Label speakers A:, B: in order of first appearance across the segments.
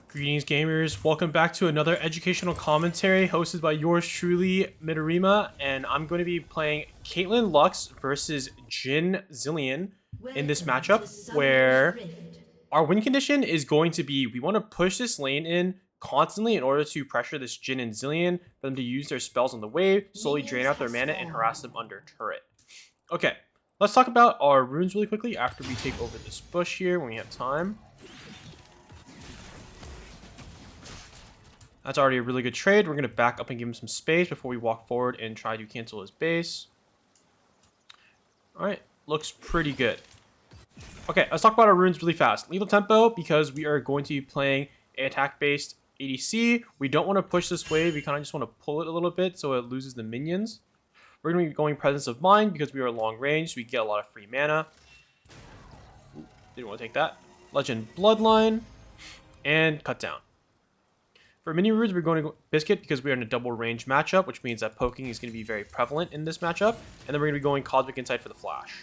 A: Greetings, gamers. Welcome back to another educational commentary hosted by yours truly, Midorima, and I'm going to be playing Caitlyn Lux versus Jhin Zillion in this matchup, where our win condition is going to be we want to push this lane in constantly in order to pressure this Jhin and Zillion for them to use their spells on the wave, slowly drain out their mana, and harass them under turret. Okay, let's talk about our runes really quickly after we take over this bush here when we have time. That's already a really good trade. We're going to back up and give him some space before we walk forward and try to cancel his base. Alright, looks pretty good. Okay, let's talk about our runes really fast. Lethal Tempo, because we are going to be playing an attack-based ADC. We don't want to push this wave. We kind of just want to pull it a little bit so it loses the minions. We're going to be going Presence of Mind because we are long range, so we get a lot of free mana. Ooh, didn't want to take that. Legend Bloodline, and Cut Down. For mini runes, we're going to go Biscuit because we are in a double range matchup, which means that poking is going to be very prevalent in this matchup. And then we're going to be going Cosmic Insight for the flash.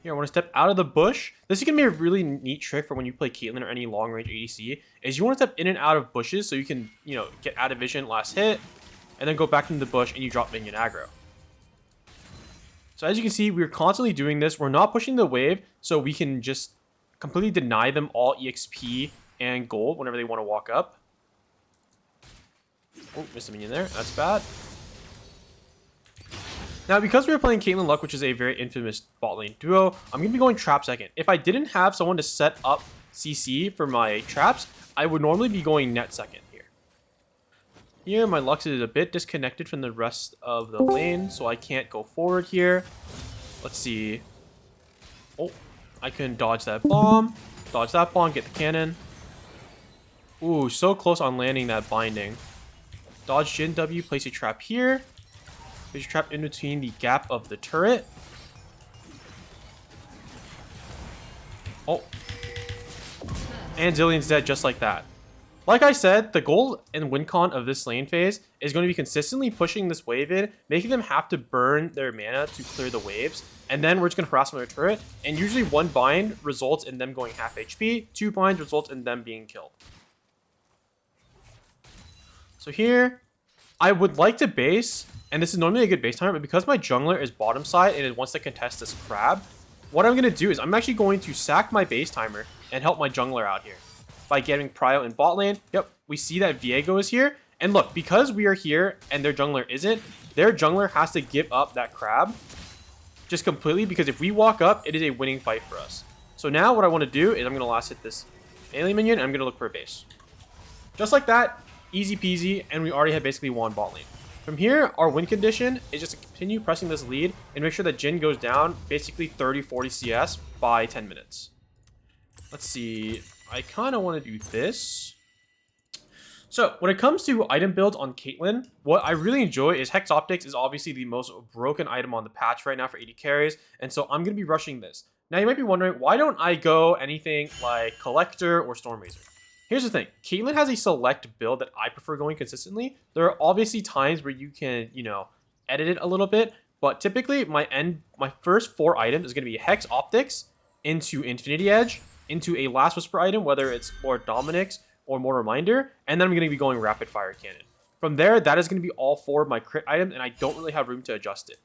A: Here, I want to step out of the bush. This is going to be a really neat trick for when you play Caitlyn or any long range ADC, is you want to step in and out of bushes so you can, get out of vision last hit, and then go back into the bush and you drop minion aggro. So as you can see, we're constantly doing this. We're not pushing the wave, so we can just completely deny them all EXP and gold whenever they want to walk up. Oh, missed a minion there. That's bad. Now, because we were playing Caitlyn Luck, which is a very infamous bot lane duo, I'm going to be going trap second. If I didn't have someone to set up CC for my traps, I would normally be going net second here. Here, my Lux is a bit disconnected from the rest of the lane, so I can't go forward here. Let's see. Oh, I can dodge that bomb. Dodge that bomb, get the cannon. Ooh, so close on landing that binding. Dodge Jhin W, place a trap here. Place a trap in between the gap of the turret. Oh. And Zillion's dead just like that. Like I said, the goal and win con of this lane phase is going to be consistently pushing this wave in, making them have to burn their mana to clear the waves, and then we're just going to harass them with their turret, and usually one bind results in them going half HP, two binds results in them being killed. So here, I would like to base, and this is normally a good base timer, but because my jungler is bottom side and it wants to contest this crab, what I'm going to do is I'm actually going to sack my base timer and help my jungler out here by getting Prio in bot lane. Yep, we see that Viego is here. And look, because we are here and their jungler isn't, their jungler has to give up that crab just completely, because if we walk up, it is a winning fight for us. So now what I want to do is I'm going to last hit this alien minion and I'm going to look for a base. Just like that. Easy peasy, and we already have basically won bot lane. From here, our win condition is just to continue pressing this lead and make sure that Jhin goes down basically 30-40 CS by 10 minutes. Let's see. I kind of want to do this. So when it comes to item builds on Caitlyn, what I really enjoy is Hex Optics is obviously the most broken item on the patch right now for AD carries, and so I'm going to be rushing this. Now you might be wondering, why don't I go anything like Collector or Stormrazor? Here's the thing, Caitlyn has a select build that I prefer going consistently. There are obviously times where you can, edit it a little bit, but typically my first 4 items is going to be Hex Optics into Infinity Edge, into a Last Whisper item, whether it's Lord Dominic's or more Reminder, and then I'm going to be going Rapid Fire Cannon. From there, that is going to be all 4 of my crit items, and I don't really have room to adjust it.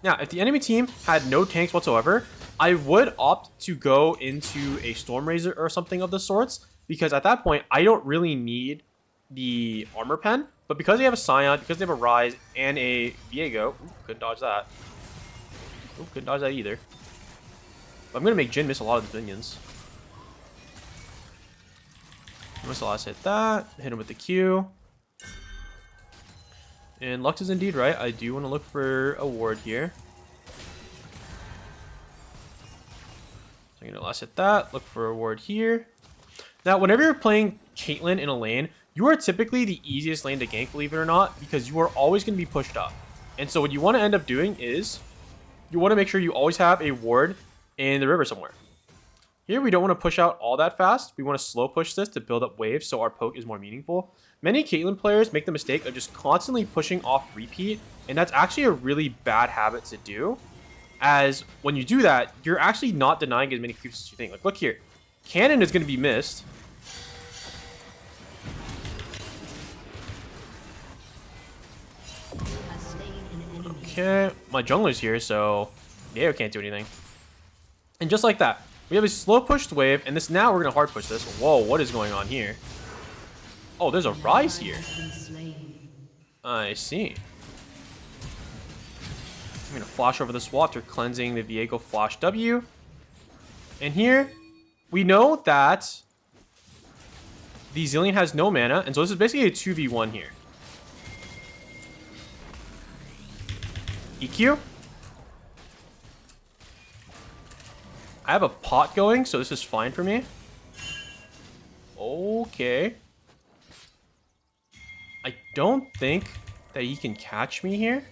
A: Now, if the enemy team had no tanks whatsoever, I would opt to go into a Stormrazor or something of the sorts, because at that point, I don't really need the armor pen, but because they have a Scion, because they have a Rise and a Viego, couldn't dodge that. Couldn't dodge that either. But I'm going to make Jhin miss a lot of the minions. Must last hit that, hit him with the Q. And Lux is indeed right, I do want to look for a ward here. So I'm going to last hit that, look for a ward here. Now, whenever you're playing Caitlyn in a lane, you are typically the easiest lane to gank, believe it or not, because you are always going to be pushed up. And so what you want to end up doing is, you want to make sure you always have a ward in the river somewhere. Here, we don't want to push out all that fast. We want to slow push this to build up waves so our poke is more meaningful. Many Caitlyn players make the mistake of just constantly pushing off repeat, and that's actually a really bad habit to do. as when you do that, you're actually not denying as many creeps as you think. Like, look here. Cannon is going to be missed. Okay, my jungler's here, so Yayo can't do anything. And just like that, we have a slow pushed wave, and this now we're going to hard push this. Whoa, what is going on here? Oh, there's a rise here. I see. I'm going to flash over this wall after cleansing the Viego Flash W. And here, we know that the Zilean has no mana, and so this is basically a 2v1 here. EQ. I have a pot going, so this is fine for me. Okay. I don't think that he can catch me here.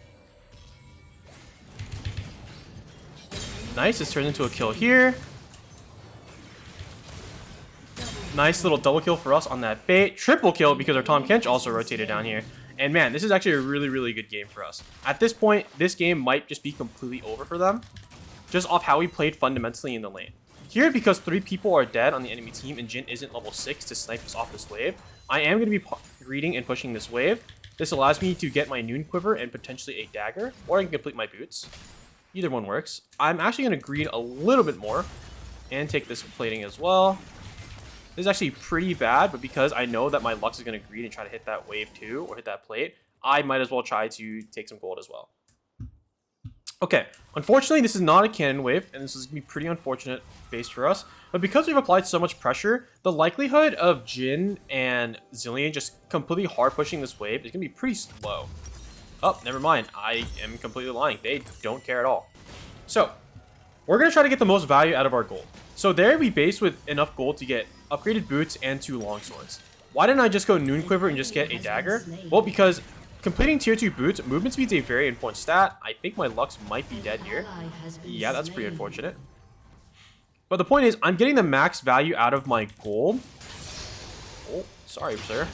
A: Nice, this turns into a kill here. Nice little double kill for us on that bait. Triple kill because our Tahm Kench also rotated down here. And man, this is actually a really, really good game for us. At this point, this game might just be completely over for them, just off how we played fundamentally in the lane. Here, because 3 people are dead on the enemy team and Jhin isn't level 6 to snipe us off this wave, I am going to be greeting and pushing this wave. This allows me to get my Noon Quiver and potentially a dagger, or I can complete my boots. Either one works. I'm actually going to greed a little bit more and take this plating as well. This is actually pretty bad, but because I know that my Lux is going to greed and try to hit that wave too, or hit that plate, I might as well try to take some gold as well. Okay, unfortunately, this is not a cannon wave, and this is going to be pretty unfortunate base for us. But because we've applied so much pressure, the likelihood of Jhin and Zilean just completely hard pushing this wave is going to be pretty slow. Oh, never mind. I am completely lying. They don't care at all. So, we're going to try to get the most value out of our gold. So there we base with enough gold to get upgraded boots and 2 longswords. Why didn't I just go Noon Quiver and just get a dagger? Well, because completing tier 2 boots, movement speed is a very important stat. I think my Lux might be dead here. Yeah, that's pretty unfortunate. But the point is, I'm getting the max value out of my gold. Oh, sorry, sir.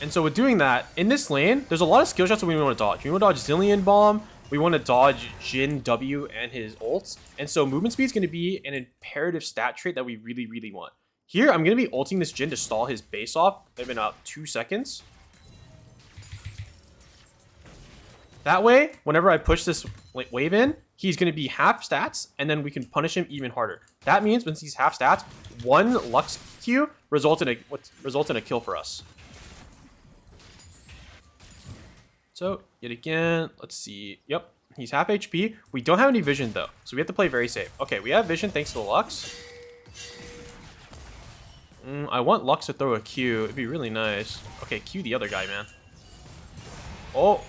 A: And so with doing that, in this lane, there's a lot of skill shots that we want to dodge. We want to dodge Zilean Bomb. We want to dodge Jhin W and his ults. And so movement speed is going to be an imperative stat trait that we really, really want. Here, I'm going to be ulting this Jhin to stall his base off in about 2 seconds. That way, whenever I push this wave in, he's going to be half stats, and then we can punish him even harder. That means when he's half stats, 1 Lux Q results in a kill for us. So, yet again, let's see. Yep, he's half HP. We don't have any vision, though, so we have to play very safe. Okay, we have vision thanks to Lux. I want Lux to throw a Q. It'd be really nice. Okay, Q the other guy, man. Oh,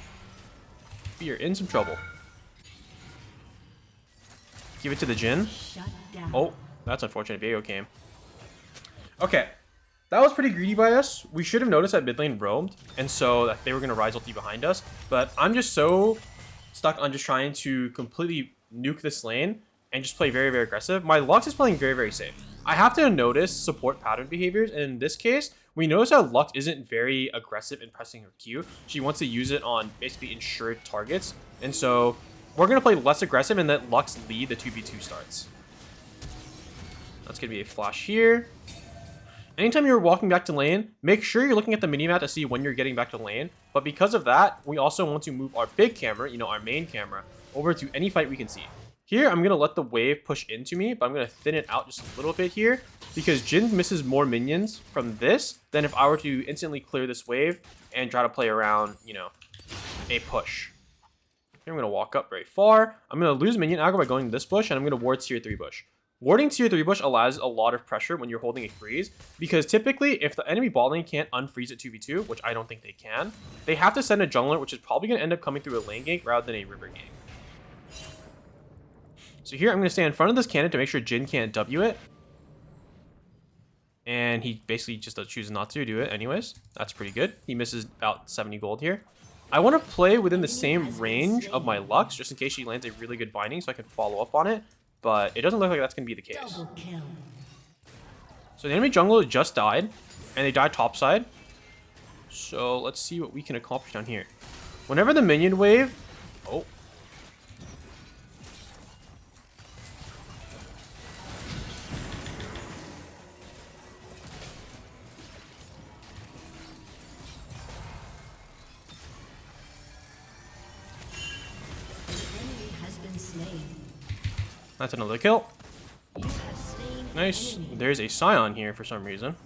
A: you're in some trouble. Give it to the Jhin. Oh, that's unfortunate. Viego came. Okay. That was pretty greedy by us. We should have noticed that mid lane roamed, and so that they were going to rise ulti behind us. But I'm just so stuck on just trying to completely nuke this lane and just play very, very aggressive. My Lux is playing very, very safe. I have to notice support pattern behaviors, and in this case, we notice that Lux isn't very aggressive in pressing her Q. She wants to use it on basically insured targets, and so we're going to play less aggressive and let Lux lead the 2v2 starts. That's going to be a flash here. Anytime you're walking back to lane, make sure you're looking at the minimap to see when you're getting back to lane. But because of that, we also want to move our big camera, our main camera, over to any fight we can see. Here, I'm going to let the wave push into me, but I'm going to thin it out just a little bit here, because Jhin misses more minions from this than if I were to instantly clear this wave and try to play around, a push. Here, I'm going to walk up very far. I'm going to lose minion aggro by going to this bush, and I'm going to ward tier 3 bush. Warding tier 3 bush allows a lot of pressure when you're holding a freeze, because typically if the enemy bot lane can't unfreeze at 2v2, which I don't think they can, they have to send a jungler, which is probably going to end up coming through a lane gank rather than a river gank. So here I'm going to stay in front of this cannon to make sure Jhin can't W it. And he basically just chooses not to do it anyways. That's pretty good. He misses about 70 gold here. I want to play within the same range of my Lux, just in case she lands a really good binding so I can follow up on it. But it doesn't look like that's going to be the case. So the enemy jungler just died, and they died topside. So let's see what we can accomplish down here. Whenever the minion wave... Oh. That's another kill. Nice. There's a Scion here for some reason.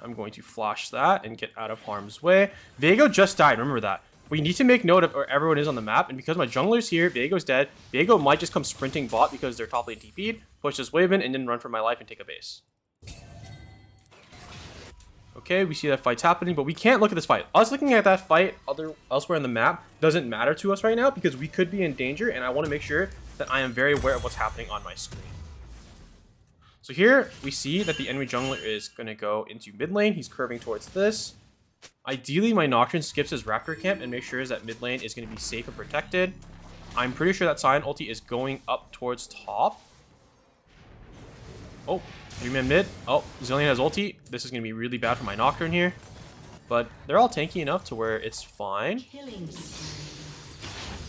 A: I'm going to flash that and get out of harm's way. Viego just died. Remember that. We need to make note of where everyone is on the map. And because my jungler's here, Viego's dead. Viego might just come sprinting bot because they're top lane TP'd. Push this wave in and then run for my life and take a base. Okay, we see that fight's happening, but we can't look at this fight. Us looking at that fight elsewhere on the map doesn't matter to us right now because we could be in danger, and I want to make sure that I am very aware of what's happening on my screen. So here, we see that the enemy jungler is going to go into mid lane. He's curving towards this. Ideally, my Nocturne skips his Raptor camp and makes sure that mid lane is going to be safe and protected. I'm pretty sure that Scion ulti is going up towards top. Oh, 3-man mid. Oh, Zilean has ulti. This is going to be really bad for my Nocturne here. But they're all tanky enough to where it's fine.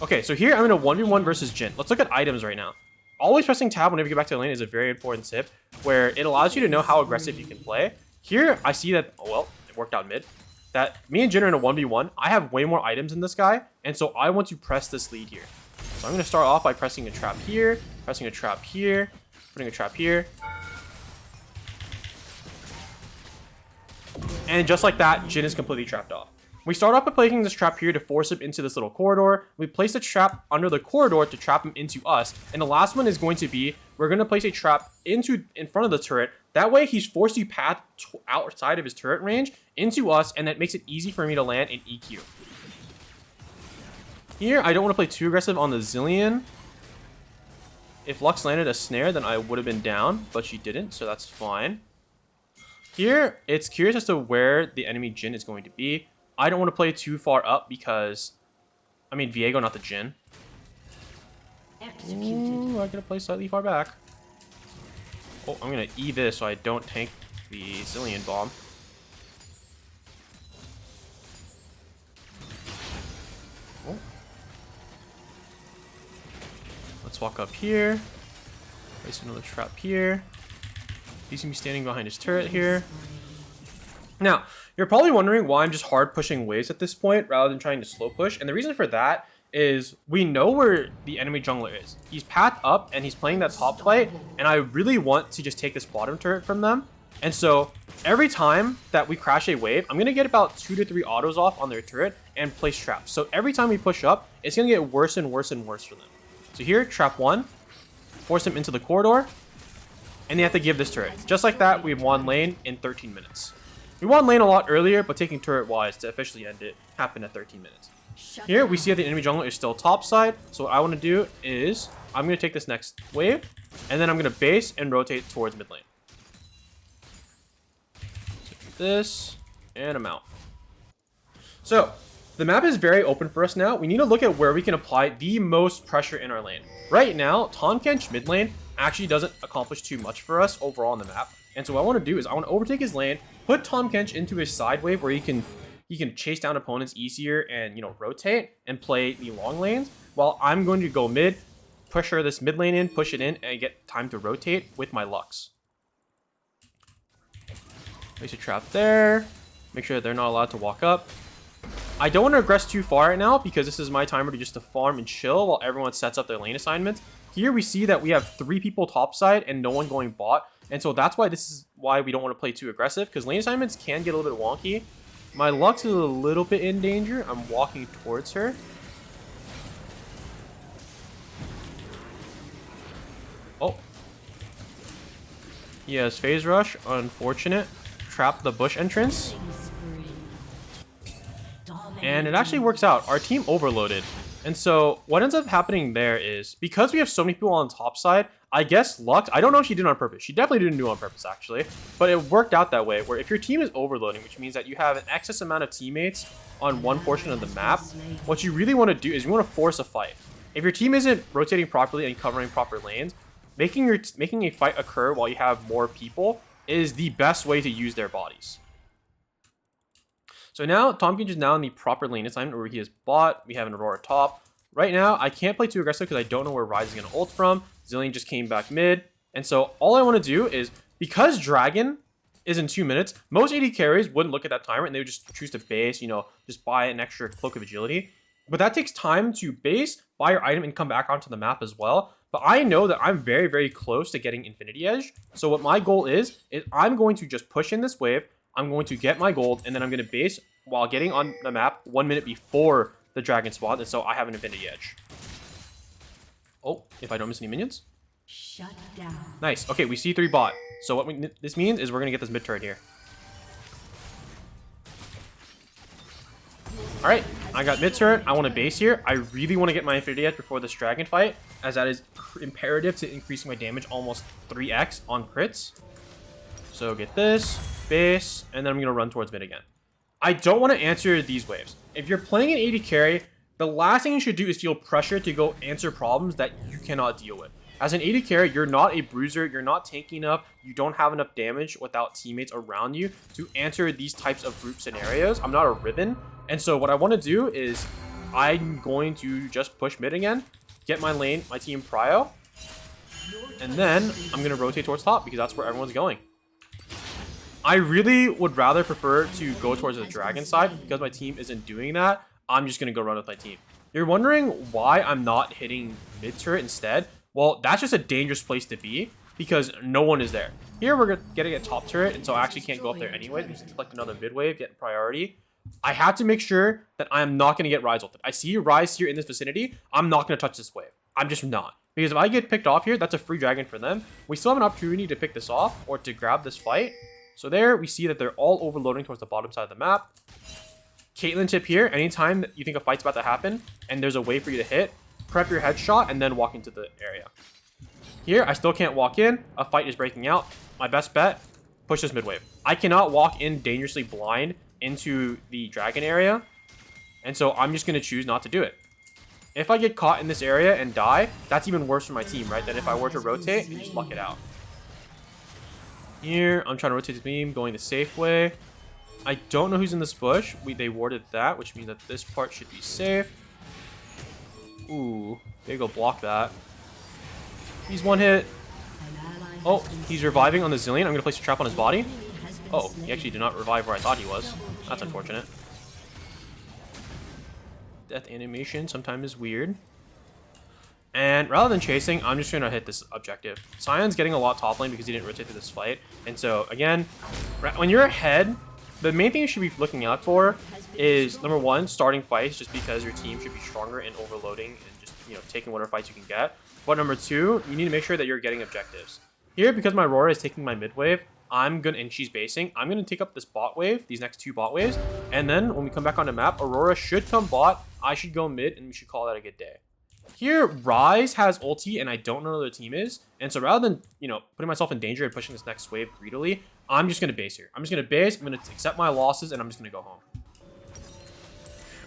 A: Okay, so here I'm in a 1v1 versus Jhin. Let's look at items right now. Always pressing tab whenever you get back to the lane is a very important tip where it allows you to know how aggressive you can play. Here, I see that, oh, well, it worked out mid. That me and Jhin are in a 1v1. I have way more items than this guy, and so I want to press this lead here. So I'm going to start off by pressing a trap here, pressing a trap here, putting a trap here. And just like that, Jhin is completely trapped off. We start off by placing this trap here to force him into this little corridor. We place a trap under the corridor to trap him into us. And the last one is going to be, we're going to place a trap in front of the turret. That way he's forced to path outside of his turret range into us, and that makes it easy for me to land an EQ. Here, I don't want to play too aggressive on the Zilean. If Lux landed a snare, then I would have been down, but she didn't, so that's fine. Here, it's curious as to where the enemy Jhin is going to be. I don't want to play too far up because, I mean, Viego, not the Jhin. Ooh, I gotta play slightly far back. Oh, I'm gonna E this so I don't tank the Zilean bomb. Oh. Let's walk up here. Place another trap here. He's gonna be standing behind his turret here. Now, you're probably wondering why I'm just hard pushing waves at this point rather than trying to slow push. And the reason for that is we know where the enemy jungler is. He's path up and he's playing that top fight. And I really want to just take this bottom turret from them. And so every time that we crash a wave, I'm going to get about 2 to 3 autos off on their turret and place traps. So every time we push up, it's going to get worse and worse and worse for them. So here, trap 1, force him into the corridor, and they have to give this turret. Just like that, we've won lane in 13 minutes. We won lane a lot earlier, but taking turret-wise to officially end it happened at 13 minutes. Here, we see that the enemy jungler is still top side. So what I want to do is, I'm going to take this next wave, and then I'm going to base and rotate towards mid lane. So this, and I'm out. So, the map is very open for us now. We need to look at where we can apply the most pressure in our lane. Right now, Tahm Kench mid lane actually doesn't accomplish too much for us overall on the map. And so what I want to do is I want to overtake his lane, put Tahm Kench into his side wave where he can chase down opponents easier and, you know, rotate and play the long lanes, while I'm going to go mid, pressure this mid lane in, push it in, and get time to rotate with my Lux. Place a trap there. Make sure that they're not allowed to walk up. I don't want to regress too far right now because this is my timer to just to farm and chill while everyone sets up their lane assignments. Here we see that we have 3 people topside and no one going bot. And so that's why this is why we don't want to play too aggressive, because lane assignments can get a little bit wonky. My Lux is a little bit in danger. I'm walking towards her. Oh. He has phase rush. Unfortunate. Trap the bush entrance. And it actually works out. Our team overloaded. And so what ends up happening there is, because we have so many people on the top side, I guess Lux, I don't know if she did it on purpose. She definitely didn't do it on purpose, actually. But it worked out that way, where if your team is overloading, which means that you have an excess amount of teammates on one portion of the map, what you really want to do is you want to force a fight. If your team isn't rotating properly and covering proper lanes, making a fight occur while you have more people is the best way to use their bodies. So now Tahm Kench is now in the proper lane assignment where he is bot. We have an Aurora top. Right now, I can't play too aggressive because I don't know where Ryze is going to ult from. Zilean just came back mid. And so all I want to do is, because Dragon is in 2 minutes, most AD carries wouldn't look at that timer and they would just choose to base, you know, just buy an extra Cloak of Agility. But that takes time to base, buy your item, and come back onto the map as well. But I know that I'm very, very close to getting Infinity Edge. So what my goal is I'm going to just push in this wave. I'm going to get my gold, and then I'm going to base while getting on the map 1 minute before the dragon spawn. And so I have an Infinity Edge. Oh, if I don't miss any minions.
B: Shut down.
A: Nice. Okay, we see 3 bot. So what this means is we're going to get this mid turret here. All right, I got mid turret. I want to base here. I really want to get my Infinity Edge before this dragon fight, as that is imperative to increasing my damage almost 3x on crits. So get this, base, and then I'm going to run towards mid again. I don't want to answer these waves. If you're playing an AD carry, the last thing you should do is feel pressure to go answer problems that you cannot deal with. As an AD carry, you're not a bruiser, you're not tanky enough, you don't have enough damage without teammates around you to answer these types of group scenarios. I'm not a Ribbon, and so what I want to do is I'm going to just push mid again, get my lane, my team prio, and then I'm going to rotate towards top because that's where everyone's going. I really would rather prefer to go towards the dragon side because my team isn't doing that. I'm just going to go run with my team. You're wondering why I'm not hitting mid turret instead? Well, that's just a dangerous place to be because no one is there. Here we're getting a top turret, and so I actually can't go up there anyway. We just collect another mid wave, get priority. I have to make sure that I'm not going to get Ryze ulted. I see Ryze here in this vicinity. I'm not going to touch this wave. I'm just not. Because if I get picked off here, that's a free dragon for them. We still have an opportunity to pick this off or to grab this fight. So there we see that they're all overloading towards the bottom side of the map. Caitlyn tip here, anytime that you think a fight's about to happen and there's a way for you to hit, prep your headshot and then walk into the area. Here, I still can't walk in. A fight is breaking out. My best bet, push this mid wave. I cannot walk in dangerously blind into the dragon area, and so I'm just going to choose not to do it. If I get caught in this area and die, that's even worse for my team, right? Than if I were to rotate and just luck it out. Here, I'm trying to rotate the beam, going the safe way. I don't know who's in this bush. They warded that, which means that this part should be safe. Ooh, they go block that. He's one hit. Oh, he's reviving on the Zilean. I'm going to place a trap on his body. Oh, he actually did not revive where I thought he was. That's unfortunate. Death animation sometimes is weird. And rather than chasing, I'm just going to hit this objective. Sion's getting a lot top lane because he didn't rotate through this fight. And so, again, when you're ahead, the main thing you should be looking out for is, number one, starting fights just because your team should be stronger in overloading and just, you know, taking whatever fights you can get. But number two, you need to make sure that you're getting objectives. Here, because my Aurora is taking my mid wave, and she's basing, I'm going to take up this bot wave, these next 2 bot waves. And then when we come back on the map, Aurora should come bot, I should go mid, and we should call that a good day. Here, Ryze has ulti, and I don't know who their team is. And so rather than, you know, putting myself in danger and pushing this next wave greedily, I'm just going to base here. I'm just going to base, I'm going to accept my losses, and I'm just going to go home.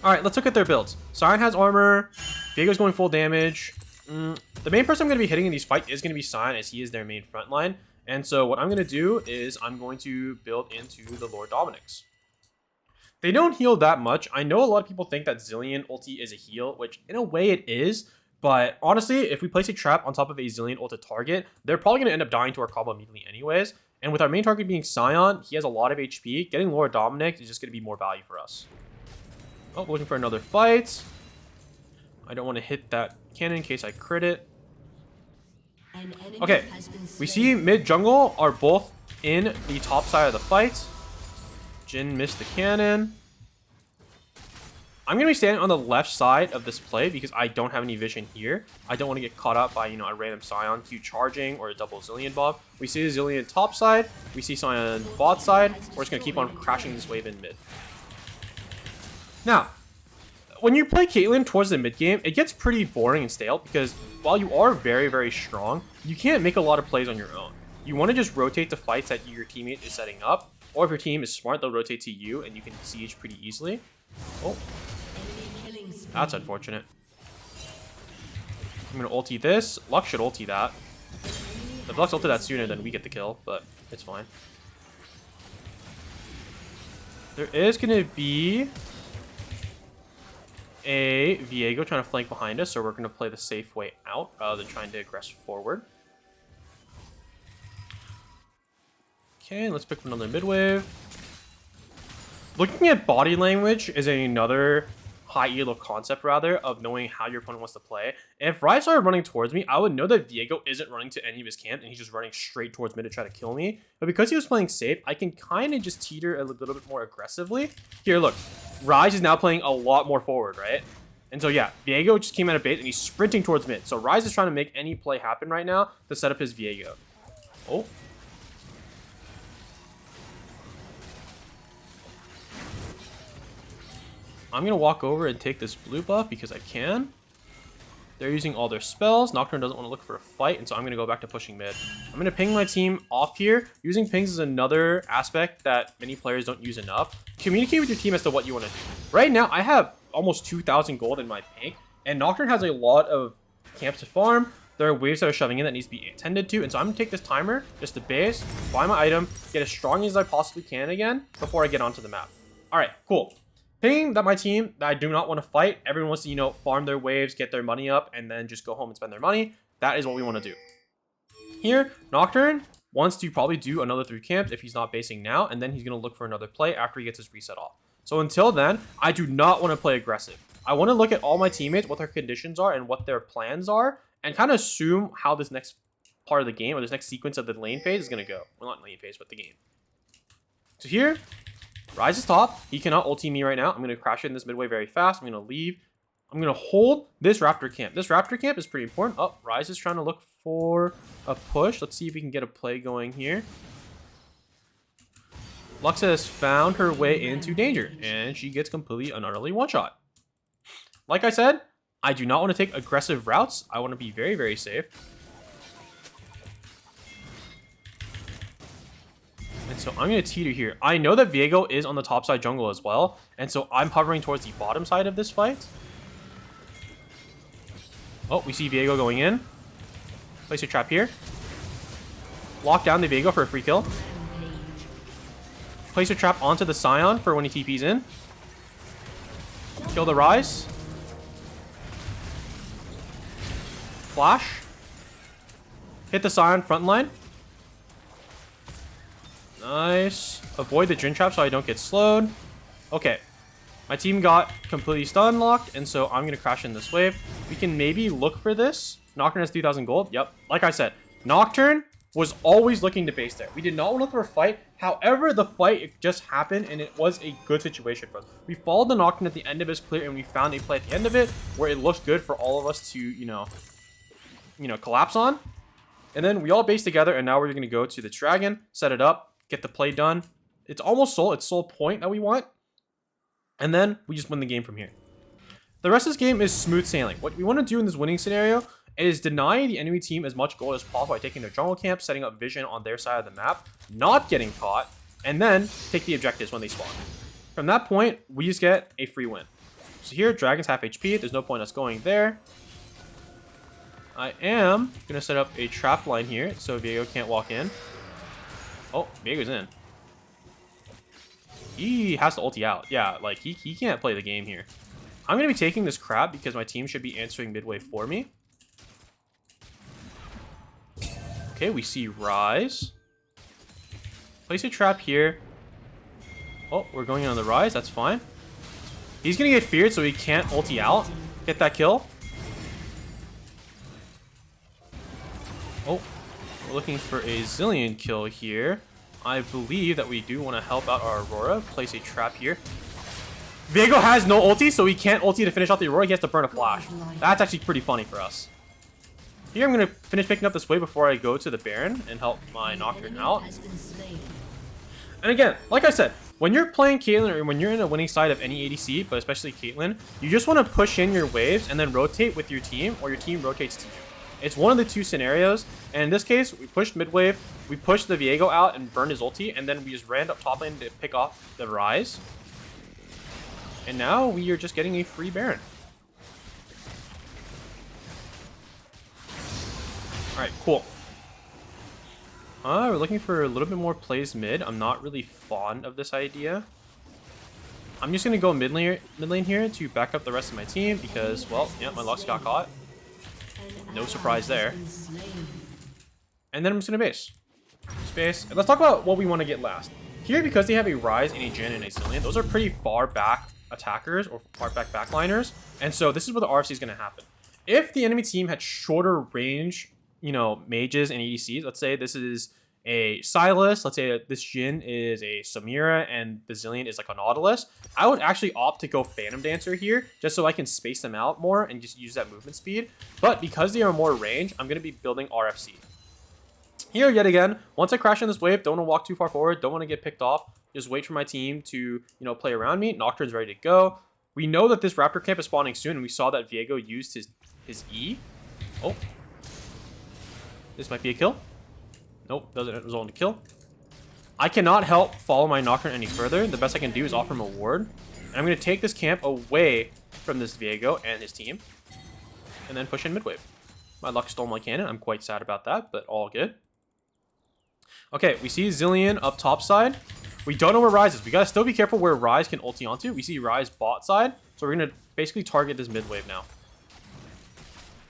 A: Alright, let's look at their builds. Sion has armor, Viego's going full damage. The main person I'm going to be hitting in these fights is going to be Sion, as he is their main front line. And so what I'm going to do is I'm going to build into the Lord Dominic's. They don't heal that much. I know a lot of people think that Zilean ulti is a heal, which in a way it is. But honestly, if we place a trap on top of a Zilean ulti target, they're probably going to end up dying to our combo immediately anyways. And with our main target being Sion, he has a lot of HP. Getting Lord Dominic is just going to be more value for us. Oh, looking for another fight. I don't want to hit that cannon in case I crit it. Okay, we see mid jungle are both in the top side of the fight. Jhin missed the cannon. I'm going to be standing on the left side of this play because I don't have any vision here. I don't want to get caught up by, you know, a random Sion Q charging or a double Zilean buff. We see the Zilean top side. We see Sion bot side. We're just going to keep on crashing this wave in mid. Now, when you play Caitlyn towards the mid game, it gets pretty boring and stale because while you are very, very strong, you can't make a lot of plays on your own. You want to just rotate the fights that your teammate is setting up, or if your team is smart, they'll rotate to you and you can siege pretty easily. Oh, that's unfortunate. I'm going to ulti this. Lux should ulti that. If Lux ulti that sooner, then we get the kill, but it's fine. There is going to be a Viego trying to flank behind us, so we're going to play the safe way out rather than trying to aggress forward. Okay, let's pick another mid wave. Looking at body language is another high elo concept, rather, of knowing how your opponent wants to play. If Ryze started running towards me, I would know that Viego isn't running to any of his camp, and he's just running straight towards mid to try to kill me. But because he was playing safe, I can kind of just teeter a little bit more aggressively. Here, look. Ryze is now playing a lot more forward, right? And so, yeah, Viego just came out of base, and he's sprinting towards mid. So Ryze is trying to make any play happen right now to set up his Viego. Oh. I'm going to walk over and take this blue buff because I can. They're using all their spells. Nocturne doesn't want to look for a fight, and so I'm going to go back to pushing mid. I'm going to ping my team off here. Using pings is another aspect that many players don't use enough. Communicate with your team as to what you want to do. Right now, I have almost 2,000 gold in my ping, and Nocturne has a lot of camps to farm. There are waves that are shoving in that needs to be attended to, and so I'm going to take this timer, just to base, buy my item, get as strong as I possibly can again before I get onto the map. All right, cool. Ping that my team that I do not want to fight. Everyone wants to, you know, farm their waves, get their money up, and then just go home and spend their money. That is what we want to do. Here, Nocturne wants to probably do another 3 camps if he's not basing now, and then he's going to look for another play after he gets his reset off. So until then, I do not want to play aggressive. I want to look at all my teammates, what their conditions are, and what their plans are, and kind of assume how this next part of the game, or this next sequence of the lane phase is going to go. Well, not lane phase, but the game. So here, Ryze is top. He cannot ulti me right now. I'm going to crash in this midway very fast. I'm going to leave. I'm going to hold this Raptor camp. This Raptor camp is pretty important. Oh, Ryze is trying to look for a push. Let's see if we can get a play going here. Luxa has found her way into danger, and she gets completely and utterly one-shot. Like I said, I do not want to take aggressive routes. I want to be very, very safe. And so I'm going to teeter here. I know that Viego is on the top side jungle as well. And so I'm hovering towards the bottom side of this fight. Oh, we see Viego going in. Place a trap here. Lock down the Viego for a free kill. Place a trap onto the Scion for when he TP's in. Kill the Ryze. Flash. Hit the Scion front line. Nice. Avoid the Drin Trap so I don't get slowed. Okay. My team got completely stun locked, and so I'm going to crash in this wave. We can maybe look for this. Nocturne has 3,000 gold. Yep. Like I said, Nocturne was always looking to base there. We did not want to look for a fight. However, the fight just happened, and it was a good situation for us. We followed the Nocturne at the end of his clear, and we found a play at the end of it where it looked good for all of us to, you know, collapse on. And then we all base together, and now we're going to go to the dragon, set it up, get the play done. It's almost soul. It's soul point that we want. And then we just win the game from here. The rest of this game is smooth sailing. What we want to do in this winning scenario is deny the enemy team as much gold as possible by taking their jungle camp, setting up vision on their side of the map, not getting caught, and then take the objectives when they spawn. From that point, we just get a free win. So here, dragon's half HP. There's no point us going there. I am going to set up a trap line here so Viego can't walk in. Oh, Viego's in. He has to ulti out. Yeah, like, he can't play the game here. I'm going to be taking this crab because my team should be answering midway for me. Okay, we see Ryze. Place a trap here. Oh, we're going in on the Ryze. That's fine. He's going to get feared, so he can't ulti out. Get that kill. Oh, we're looking for a Zillion kill here. I believe that we do want to help out our Aurora. Place a trap here. Viego has no ulti, so he can't ulti to finish off the Aurora. He has to burn a flash. That's actually pretty funny for us. Here, I'm going to finish picking up this wave before I go to the Baron and help my Nocturne out. And again, like I said, when you're playing Caitlyn or when you're in a winning side of any ADC, but especially Caitlyn, you just want to push in your waves and then rotate with your team, or your team rotates to you. It's one of the two scenarios, and in this case, we pushed mid wave, we pushed the Viego out and burned his ulti, and then we just ran up top lane to pick off the Ryze. And now we are just getting a free Baron. Alright, cool. We're looking for a little bit more plays mid. I'm not really fond of this idea. I'm just gonna go mid lane here to back up the rest of my team because, well, yeah, my Lux got caught. No surprise there. And then I'm just gonna base. Space. And let's talk about what we want to get last. Here, because they have a Ryze and a Jhin and a Zilean, those are pretty far back attackers or far back backliners. And so this is where the RFC is going to happen. If the enemy team had shorter range, you know, mages and ADCs, let's say this is a Sylas, let's say this Jhin is a Samira, and the Zilean is like a Nautilus, I would actually opt to go Phantom Dancer here, just so I can space them out more and just use that movement speed. But because they are more range, I'm going to be building RFC. Here, yet again, once I crash on this wave, don't want to walk too far forward, don't want to get picked off, just wait for my team to, you know, play around me. Nocturne's ready to go. We know that this Raptor camp is spawning soon, and we saw that Viego used his E. Oh. This might be a kill. Nope, doesn't result in a kill. I cannot help follow my Nocturne any further. The best I can do is offer him a ward. And I'm going to take this camp away from this Viego and his team, and then push in mid-wave. My Lux stole my cannon. I'm quite sad about that, but all good. Okay, we see Zilean up top side. We don't know where Ryze is. We gotta still be careful where Ryze can ulti onto. We see Ryze bot side, so we're gonna basically target this mid wave now.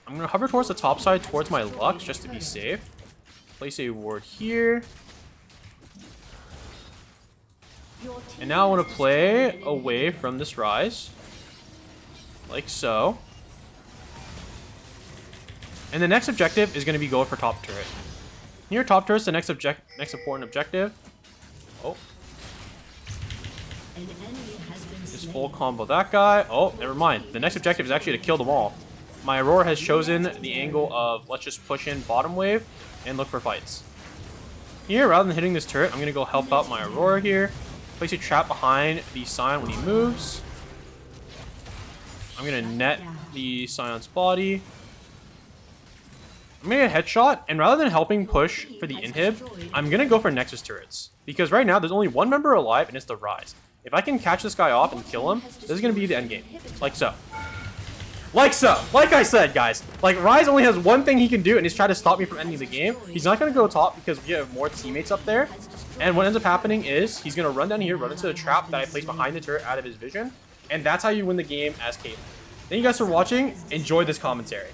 A: I'm gonna hover towards the top side, towards my Lux, just to be safe. Place a ward here. And now I want to play away from this Ryze, like so. And the next objective is gonna be going for top turret. Near top turret is the next important objective. Oh. Just full combo that guy. Oh, never mind. The next objective is actually to kill them all. My Aurora has chosen the angle of let's just push in bottom wave and look for fights. Here, rather than hitting this turret, I'm going to go help out my Aurora here. Place a trap behind the Scion when he moves. I'm going to net the Scion's body. I'm going to get a headshot, and rather than helping push for the inhib, I'm going to go for Nexus turrets. Because right now, there's only one member alive, and it's the Ryze. If I can catch this guy off and kill him, this is going to be the end game. Like so. Like so. Like I said, guys. Like, Ryze only has one thing he can do, and he's trying to stop me from ending the game. He's not going to go top because we have more teammates up there. And what ends up happening is he's going to run down here, run into the trap that I placed behind the turret out of his vision. And that's how you win the game as Caitlyn. Thank you guys for watching. Enjoy this commentary.